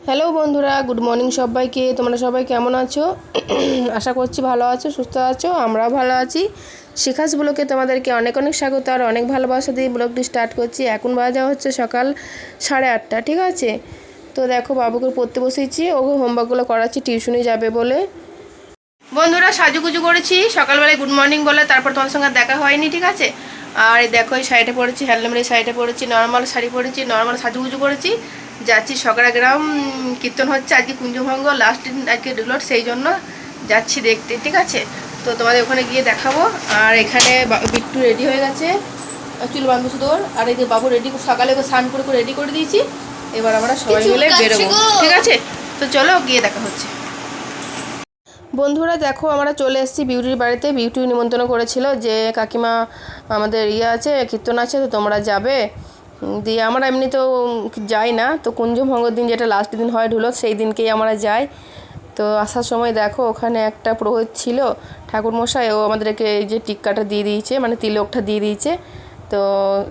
Hello বন্ধুরা, good morning সবাইকে। তোমরা সবাই কেমন আছো? আশা করছি ভালো আছো, সুস্থ আছো। আমরাও ভালো আছি। শিখাস ব্লগে তোমাদেরকে অনেক অনেক স্বাগত আর অনেক ভালোবাসা দিয়ে ব্লগটি স্টার্ট করছি। এখন বাজা হচ্ছে সকাল 8:30, ঠিক আছে? তো দেখো, বাবুকে পড়তে বসেছি, ওকে হোমওয়ার্কগুলো করাচ্ছি, টিউশনে যাবে বলে। বন্ধুরা, সাজুগুজু করেছি সকালবেলায় গুড মর্নিং বলে, তারপর তোমার সঙ্গে দেখা হয়নি, ঠিক আছে? আর এই দেখো, এই শাড়িটা পরেছি, হ্যান্ডলুমের শাড়িটা পরেছি, নর্মাল শাড়ি পরেছি, নর্মাল সাজুগুজু করেছি। যাচ্ছি সকালে গ্রাম, কীর্তন হচ্ছে আজকে, কুঞ্জভঙ্গ লাস্ট দিন আজকে ডিলোট, সেই জন্য যাচ্ছি দেখতে, ঠিক আছে? তো তোমাদের ওখানে গিয়ে দেখাবো। আর এখানে বিট্টু রেডি হয়ে গেছে, চুল বাঁধবো শুধু ওর। আর এই যে বাবু রেডি, সকালে ওকে স্নান করে রেডি করে দিয়েছি। এবার আমরা সবাই মিলে বেরোবো, ঠিক আছে? তো চলো গিয়ে দেখা হচ্ছে। বন্ধুরা দেখো, আমরা চলে এসেছি বিউটির বাড়িতে। বিউটি নিমন্ত্রণ করেছিল যে কাকিমা আমাদের আছে, কীর্তন আছে, তো তোমরা যাবে। দিয়ে আমরা এমনিতেও যাই না, তো কুঞ্জভঙ্গর দিন যেটা লাস্ট দিন হয় ঢুলো, সেই দিনকেই আমরা যাই। তো আসার সময় দেখো, ওখানে একটা পুরোহিত ছিল ঠাকুরমশাই, ও আমাদেরকে এই যে টিক্কাটা দিয়ে দিয়েছে, মানে তিলকটা দিয়ে দিয়েছে। তো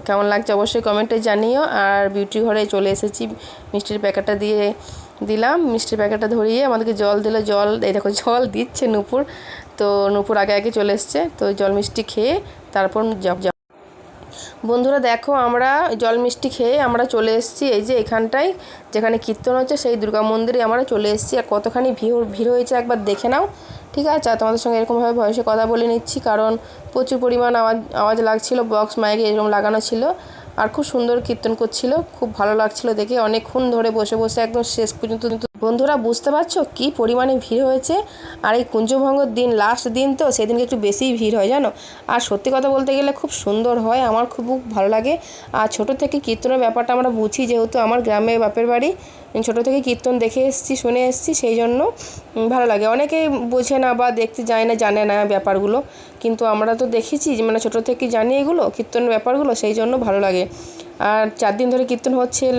কেমন লাগছে অবশ্যই কমেন্টে জানিও। আর বিউটি ঘরে চলে এসেছি, মিষ্টির প্যাকেটটা দিয়ে দিলাম, মিষ্টির প্যাকেটটা ধরিয়ে আমাদেরকে জল দিল। জল এই দেখো, জল দিচ্ছে নূপুর। তো নূপুর আগে আগে চলে এসছে, তো জল মিষ্টি খেয়ে তারপর যাব। বন্ধুরা দেখো, আমরা জল মিষ্টি খেয়ে আমরা চলে এসেছি এই যে এখানটায় যেখানে কীর্তন হচ্ছে, সেই দুর্গা মন্দিরে আমরা চলে এসেছি। আর কতখানি ভিড় হয়েছে একবার দেখে নাও, ঠিক আছে? আর তোমাদের সঙ্গে এরকমভাবে ভয়েসে কথা বলে নিচ্ছি, কারণ প্রচুর পরিমাণ আওয়াজ লাগছিল, বক্স মাইকে এরকম লাগানো ছিল। আর খুব সুন্দর কীর্তন করছিল, খুব ভালো লাগছিল দেখে। অনেকক্ষণ ধরে বসে বসে একদম শেষ পর্যন্ত। বন্ধুরা বুঝতে পারছো কী পরিমাণে ভিড় হয়েছে? আর এই কুঞ্জভঙ্গর দিন লাস্ট দিন, তো সেদিনকে একটু বেশিই ভিড় হয় জানো। আর সত্যি কথা বলতে গেলে খুব সুন্দর হয়, আমার খুব ভালো লাগে। আর ছোটো থেকে কীর্তনের ব্যাপারটা আমরা বুঝি, যেহেতু আমার গ্রামে বাপের বাড়ি, ছোটো থেকে কীর্তন দেখে এসেছি, শুনে এসেছি, সেই জন্য ভালো লাগে। অনেকেই বোঝে না বা দেখতে যায় না, জানে না ব্যাপারগুলো, কিন্তু আমরা তো দেখেছি, মানে ছোটো থেকে জানি এগুলো কীর্তনের ব্যাপারগুলো, সেই জন্য ভালো লাগে। আর 4 দিন ধরে কীর্তন হচ্ছিল,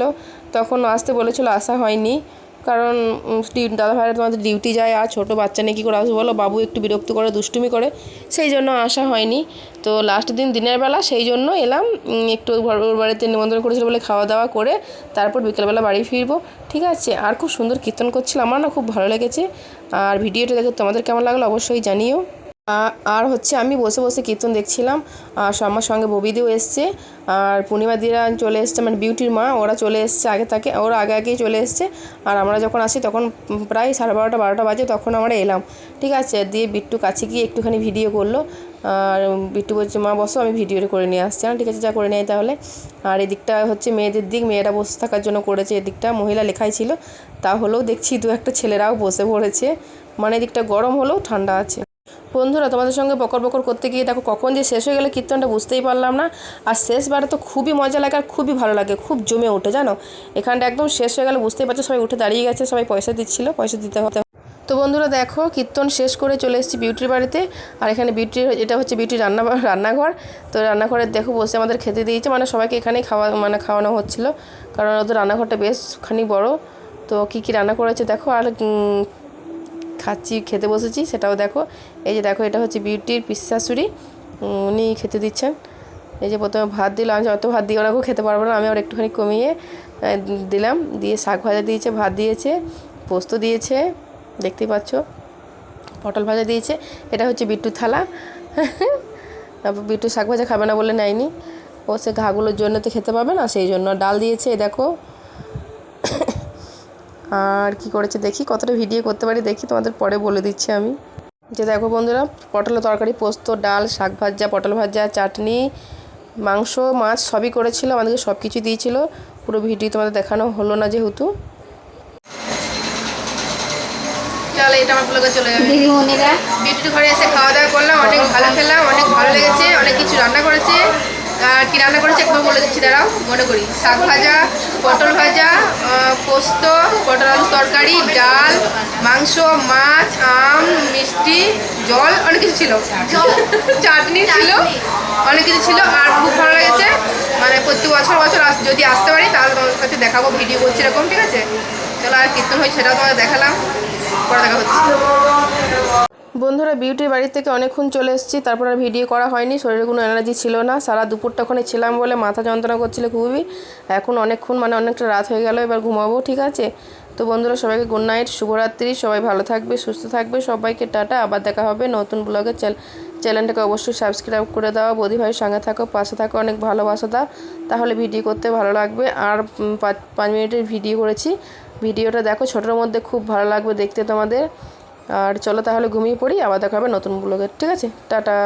তখন আসতে বলেছিল, আসা হয়নি, কারণ দাদা ভাইরা তোমাদের ডিউটি যায়, আর ছোটো বাচ্চা নিয়ে কী করে আসবো বলো? বাবু একটু বিরক্ত করে, দুষ্টুমি করে, সেই জন্য আসা হয়নি। তো লাস্ট দিন দিনের বেলা সেই জন্য এলাম, একটু ওর বাড়িতে নিমন্ত্রণ করেছিল বলে খাওয়া দাওয়া করে তারপর বিকেলবেলা বাড়ি ফিরবো, ঠিক আছে? আর খুব সুন্দর কীর্তন করছিল, আমার না খুব ভালো লেগেছে। আর ভিডিওটা দেখে তোমাদের কেমন লাগলো অবশ্যই জানিও। আর হচ্ছে আমি বসে বসে কীর্তন দেখছিলাম, আর আমার সঙ্গে ববিদিও এসছে, আর পূর্ণিমাদিরা চলে এসছে, মানে বিউটির মা, ওরা চলে এসছে আগে থেকে, ওরা আগে আগেই চলে এসছে। আর আমরা যখন আসি তখন প্রায় 12:30 বাজে, তখন আমরা এলাম, ঠিক আছে? দিয়ে বিট্টু কাছে গিয়ে একটুখানি ভিডিও করলো। আর বিট্টু বলছে, মা বসো, আমি ভিডিওটা করে নিয়ে আসছি। ঠিক আছে, যা করে নেয় তাহলে। আর এদিকটা হচ্ছে মেয়েদের দিক, মেয়েরা বসে থাকার জন্য করেছে, এদিকটা মহিলা লেখাই ছিল, তা হলেও দেখছি দু একটা ছেলেরাও বসে পড়েছে, মানে এদিকটা গরম হলেও ঠান্ডা আছে। বন্ধুরা তোমাদের সঙ্গে বকর বকর করতে গিয়ে দেখো কখন যে শেষ হয়ে গেলে কীর্তনটা বুঝতেই পারলাম না। আর শেষবারে তো খুবই মজা লাগে আর খুবই ভালো লাগে, খুব জমে ওঠে জানো। এখানটা একদম শেষ হয়ে গেলে বুঝতেই পারছো, সবাই উঠে দাঁড়িয়ে গেছে, সবাই পয়সা দিচ্ছিলো, পয়সা দিতে হতে। তো বন্ধুরা দেখো, কীর্তন শেষ করে চলে এসেছি বিউটির বাড়িতে। আর এখানে এটা হচ্ছে বিউটির রান্নাঘর। তো রান্নাঘরে দেখো বসে আমাদের খেতে দিয়েছে, মানে সবাইকে এখানেই খাওয়ানো হচ্ছিলো, কারণ ওদের রান্নাঘরটা বেশখানি বড়। তো কী কী রান্না করেছে দেখো, আর খাচ্ছি, খেতে বসেছি সেটাও দেখো। এই যে দেখো, এটা হচ্ছে বিউটির পিসশাশুড়ি, উনি খেতে দিচ্ছেন। এই যে প্রথমে ভাত দিলাম, আমি অত ভাত দিয়ে ওনাকেও খেতে পারবো না, আমি আবার একটুখানি কমিয়ে দিলাম। দিয়ে শাক ভাজা দিয়েছে, ভাত দিয়েছে, পোস্ত দিয়েছে, দেখতেই পাচ্ছ, পটল ভাজা দিয়েছে। এটা হচ্ছে বিট্টুর থালা। বিট্টু শাক ভাজা খাবে না বলে নেয়নি, ও সে ঘাগুলোর জন্য তো খেতে পাবে না, সেই জন্য ডাল দিয়েছে। দেখো আর কি করেছে দেখি, কতটা ভিডিও করতে পারি দেখি, তোমাদের পরে বলে দিচ্ছি আমি। যে দেখো বন্ধুরা, পটলের তরকারি, পোস্ত, ডাল, শাক ভাজা, পটল ভাজা, চাটনি, মাংস, মাছ সবই করেছিল, আমাদেরকে সব কিছু দিয়েছিল। পুরো ভিডিও তোমাদের দেখানো হলো না যেহেতু। চলো, এটা আমার ব্লগে চলে যাবে। দিদিমণিরা বিউটির ঘরে এসে খাওয়া দাওয়া করলাম, অনেক ভালো খেলাম, অনেক ভালো লেগেছে, অনেক কিছু রান্না করেছে। আর কী রান্না করেছে একবার বলে দিচ্ছি, দাঁড়াও মনে করি। শাক ভাজা, পটল ভাজা, পোস্ত, পটল আলু তরকারি, ডাল, মাংস, মাছ, আম, মিষ্টি, জল, অনেক কিছু ছিল, চাটনি ছিল, অনেক কিছু ছিল। আর খুব ভালো লেগেছে, মানে প্রতি বছর যদি আসতে পারি তাহলে তোমাদের কাছে দেখাবো, ভিডিও করছি এরকম, ঠিক আছে? চলো, আর কীর্তন হয়েছে সেটাও তোমাদের দেখালাম, পরে দেখা হচ্ছে। বন্ধুরা বিউটির বাড়ি থেকে অনেকক্ষণ চলে এসেছি, তারপর আর ভিডিও করা হয়নি, শরীরে কোনো এনার্জি ছিল না, সারা দুপুরটা ওখানে ছিলাম বলে মাথা যন্ত্রণা করছিল খুবই। এখন অনেকক্ষণ, মানে অনেকটা রাত হয়ে গেল, এবার ঘুমাবো, ঠিক আছে? তো বন্ধুরা সবাইকে গুড নাইট, শুভরাত্রি। সবাই ভালো থাকবে, সুস্থ থাকবে। সবাইকে টাটা, আবার দেখা হবে নতুন ব্লগে। চ্যানেলটাকে অবশ্যই সাবস্ক্রাইব করে দাও। বৌদি ভাইয়ের সঙ্গে থাকো, পাশে থাকো, অনেক ভালোবাসা দাও, তাহলে ভিডিও করতে ভালো লাগবে। আর 5 মিনিটের ভিডিও করেছি, ভিডিওটা দেখো, ছোটোর মধ্যে খুব ভালো লাগবে দেখতে তোমাদের। আর চলো তাহলে ঘুমিয়ে পড়ি, আবার দেখা হবে নতুন ব্লগে। ঠিক আছে, টাটা।